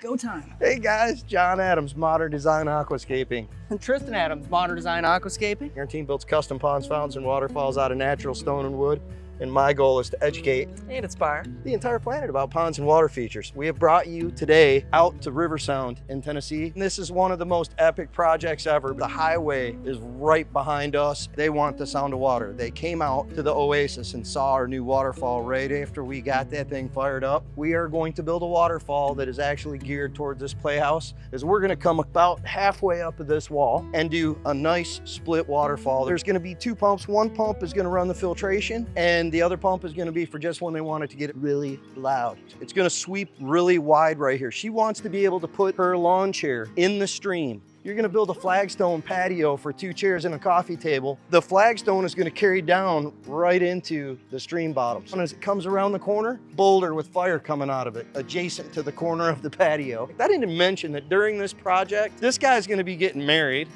Go time. Hey guys, John Adams, Modern Design Aquascaping. And Tristan Adams, Modern Design Aquascaping. Our team builds custom ponds, fountains, and waterfalls out of natural stone and wood. And my goal is to educate And inspire. the entire planet about ponds and water features. We have brought you today out to River Sound in Tennessee. And this is one of the most epic projects ever. The highway is right behind us. They want the sound of water. They came out to the oasis and saw our new waterfall right after we got that thing fired up. We are going to build a waterfall that is actually geared towards this playhouse, as we're gonna come about halfway up of this wall and do a nice split waterfall. There's gonna be two pumps. One pump is gonna run the filtration, and the other pump is gonna be for just when they want it to get really loud. It's gonna sweep really wide right here. She wants to be able to put her lawn chair in the stream. You're gonna build a flagstone patio for 2 chairs and a coffee table. The flagstone is gonna carry down right into the stream bottoms. And as it comes around the corner, boulder with fire coming out of it, adjacent to the corner of the patio. I didn't mention that during this project, this guy's gonna be getting married.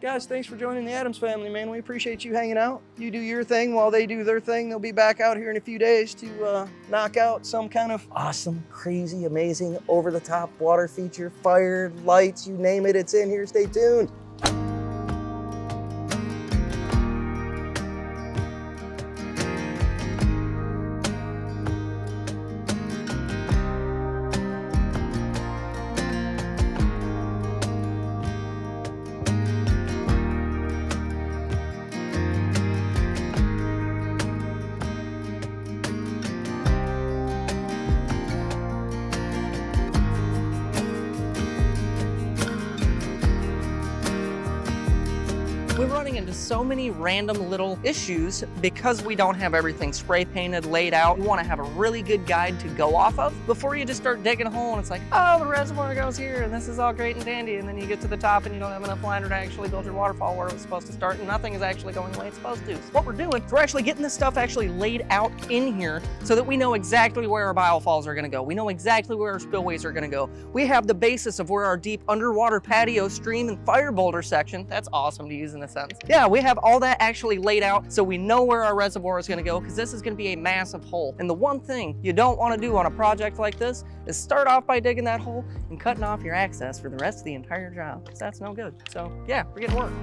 Guys, thanks for joining the Adams family, man. We appreciate you hanging out. You do your thing while they do their thing. They'll be back out here in a few days to knock out some kind of awesome, crazy, amazing, over-the-top water feature, fire, lights, you name it, it's in here. Stay tuned. We're running into so many random little issues because we don't have everything spray painted, laid out. We want to have a really good guide to go off of before you just start digging a hole and it's like, oh, the reservoir goes here and this is all great and dandy. And then you get to the top and you don't have enough liner to actually build your waterfall where it was supposed to start and nothing is actually going the way it's supposed to. So what we're doing is we're actually getting this stuff actually laid out in here so that we know exactly where our biofalls are going to go. We know exactly where our spillways are going to go. We have the basis of where our deep underwater patio, stream, and fire boulder section, that's awesome to use in a sense. Yeah, we have all that actually laid out so we know where our reservoir is going to go, because this is going to be a massive hole. And the one thing you don't want to do on a project like this is start off by digging that hole and cutting off your access for the rest of the entire job, because that's no good. So yeah, we're getting work.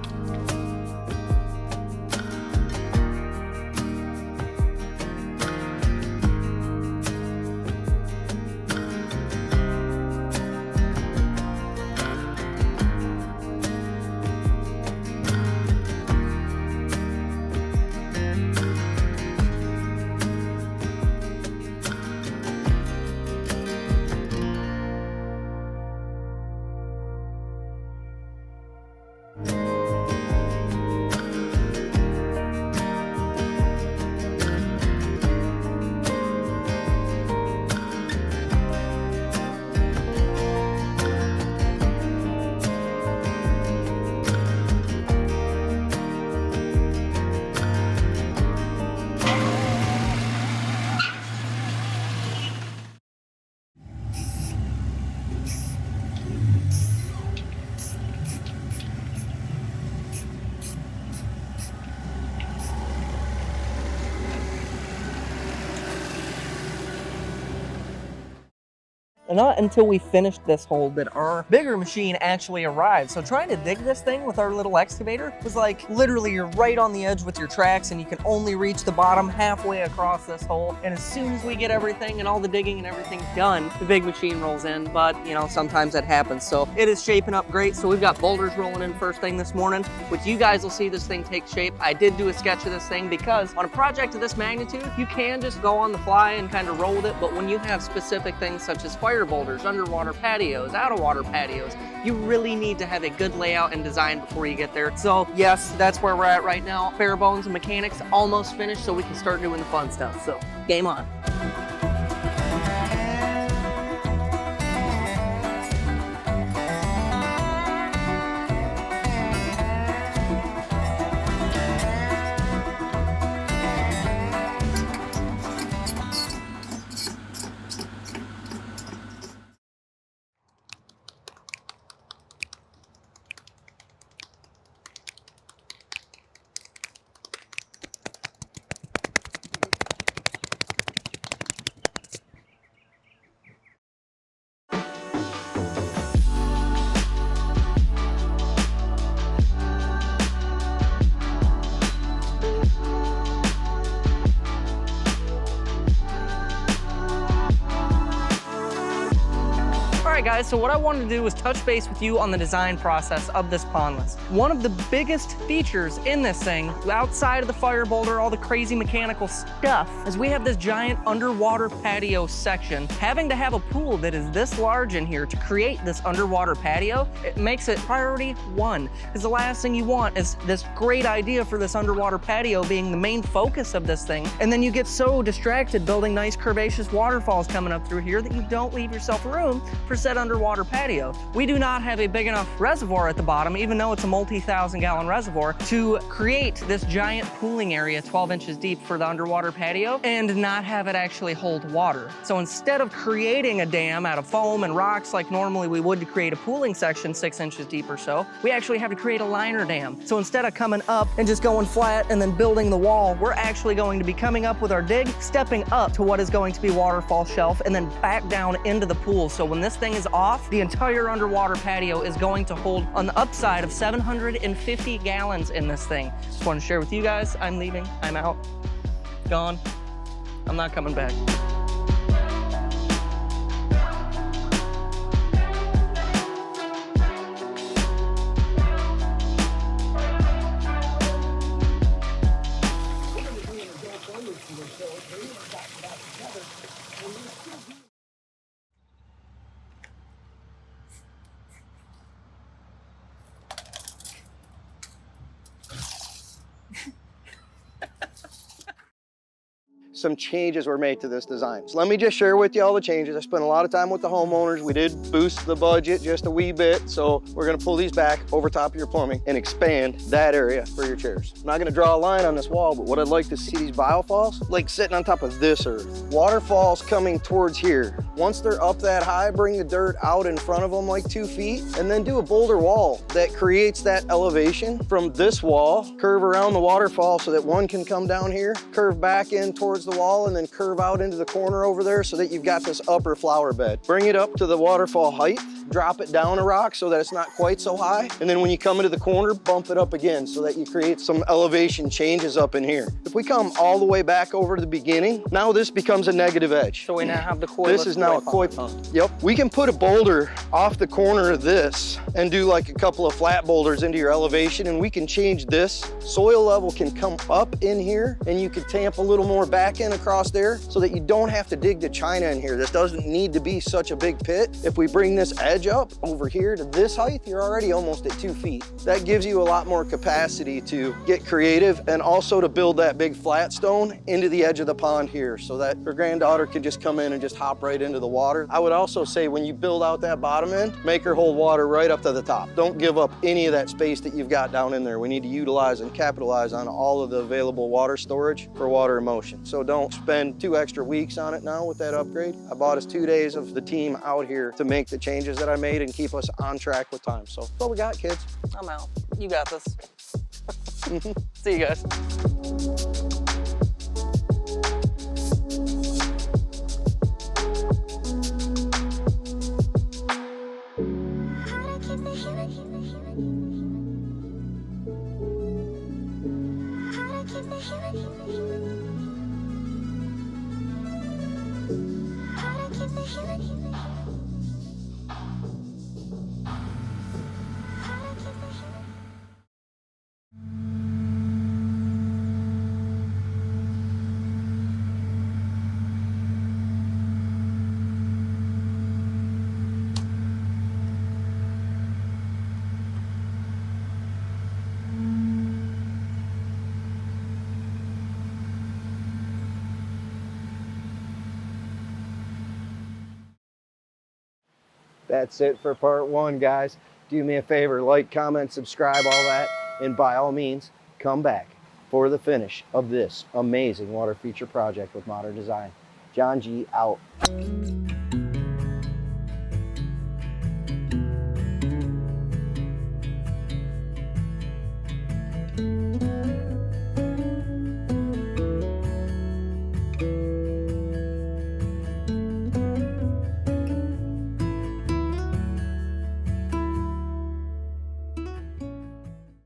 And not until we finished this hole did our bigger machine actually arrive. So trying to dig this thing with our little excavator was like, literally you're right on the edge with your tracks and you can only reach the bottom halfway across this hole. And as soon as we get everything and all the digging and everything done, the big machine rolls in, but you know, sometimes that happens. So it is shaping up great. So we've got boulders rolling in first thing this morning, which you guys will see this thing take shape. I did do a sketch of this thing because on a project of this magnitude, you can just go on the fly and kind of roll with it. But when you have specific things such as fire boulders, underwater patios, out of water patios, you really need to have a good layout and design before you get there. So yes, that's where we're at right now. Bare bones and mechanics almost finished so we can start doing the fun stuff. So game on. right, guys, so what I wanted to do was touch base with you on the design process of this pondless. One of the biggest features in this thing, outside of the fire boulder, all the crazy mechanical stuff, is we have this giant underwater patio section. Having to have a pool that is this large in here to create this underwater patio, it makes it priority one. Because the last thing you want is this great idea for this underwater patio being the main focus of this thing, and then you get so distracted building nice curvaceous waterfalls coming up through here that you don't leave yourself room for said underwater patio. We do not have a big enough reservoir at the bottom, even though it's a multi-thousand gallon reservoir, to create this giant pooling area 12 inches deep for the underwater patio and not have it actually hold water. So instead of creating a dam out of foam and rocks like normally we would to create a pooling section 6 inches deep or so, we actually have to create a liner dam. So instead of coming up and just going flat and then building the wall, we're actually going to be coming up with our dig, stepping up to what is going to be waterfall shelf, and then back down into the pool. So when this thing is off, the entire underwater patio is going to hold on the upside of 750 gallons in this thing. Just want to share with you guys, I'm leaving, I'm out, gone, I'm not coming back. Some changes were made to this design. So let me just share with you all the changes. I spent a lot of time with the homeowners. We did boost the budget just a wee bit. So we're gonna pull these back over top of your plumbing and expand that area for your chairs. I'm not gonna draw a line on this wall, but what I'd like to see these biofalls, like sitting on top of this earth. Waterfalls coming towards here. Once they're up that high, bring the dirt out in front of them like 2 feet, and then do a boulder wall that creates that elevation from this wall, curve around the waterfall so that one can come down here, curve back in towards the wall, and then curve out into the corner over there so that you've got this upper flower bed. Bring it up to the waterfall height, drop it down a rock so that it's not quite so high, and then when you come into the corner, bump it up again so that you create some elevation changes up in here. If we come all the way back over to the beginning, now this becomes a negative edge. So we now have the koi. This is now a koi pond. Yep. We can put a boulder off the corner of this and do like a couple of flat boulders into your elevation, and we can change this. Soil level can come up in here, and you can tamp a little more back in across there so that you don't have to dig to China in here. This doesn't need to be such a big pit. If we bring this edge up over here to this height, you're already almost at 2 feet. That gives you a lot more capacity to get creative and also to build that big flat stone into the edge of the pond here so that your granddaughter can just come in and just hop right into the water. I would also say when you build out that bottom end, make her hold water right up to the top. Don't give up any of that space that you've got down in there. We need to utilize and capitalize on all of the available water storage for water emotion. So don't spend 2 extra weeks on it now with that upgrade. I bought us 2 days of the team out here to make the changes that I made and keep us on track with time. So that's all we got, kids. I'm out. You got this. See you guys. That's it for part 1, guys. Do me a favor, like, comment, subscribe, all that, and by all means, come back for the finish of this amazing water feature project with Modern Design. John G. out.